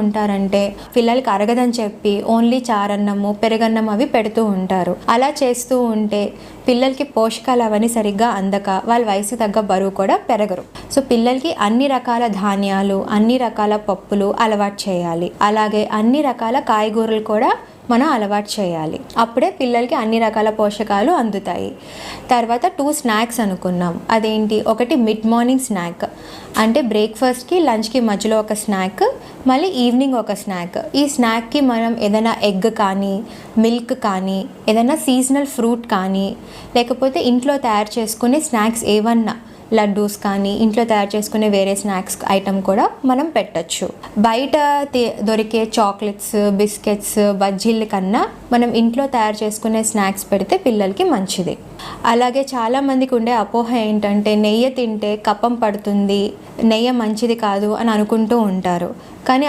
ఉంటారంటే పిల్లలకి అరగదని చెప్పి ఓన్లీ చారన్నము పెరుగన్నం అవి పెడుతూ ఉంటారు. అలా చేస్తూ ఉంటే పిల్లలకి పోషకాలు అవన్నీ సరిగ్గా అందక వాళ్ళ వయసు తగ్గ బరువు కూడా పెరగరు. సో పిల్లలకి అన్ని రకాల ధాన్యాలు, అన్ని రకాల పప్పులు అలవాటు చేయాలి. అలాగే అన్ని రకాల కాయగూరలు కూడా మనం అలవాటు చేయాలి. అప్పుడే పిల్లలకి అన్ని రకాల పోషకాలు అందుతాయి. తర్వాత 2 స్నాక్స్ అనుకున్నాం. అదేంటి, ఒకటి మిడ్ మార్నింగ్ స్నాక్ అంటే బ్రేక్ఫాస్ట్కి లంచ్కి మధ్యలో ఒక స్నాక్, మళ్ళీ ఈవినింగ్ ఒక స్నాక్. ఈ స్నాక్కి మనం ఏదైనా ఎగ్ కానీ, మిల్క్ కానీ, ఏదైనా సీజనల్ ఫ్రూట్ కానీ, లేకపోతే ఇంట్లో తయారు చేసుకునే స్నాక్స్ ఏవన్నా లడ్డూస్ కానీ, ఇంట్లో తయారు చేసుకునే వేరే స్నాక్స్ ఐటమ్ కూడా మనం పెట్టచ్చు. బయట దొరికే చాక్లెట్స్, బిస్కెట్స్, బజ్జీల కన్నా మనం ఇంట్లో తయారు చేసుకునే స్నాక్స్ పెడితే పిల్లలకి మంచిది. అలాగే చాలామందికి ఉండే అపోహ ఏంటంటే నెయ్యి తింటే కఫం పడుతుంది, నెయ్యి మంచిది కాదు అని అనుకుంటూ ఉంటారు. కానీ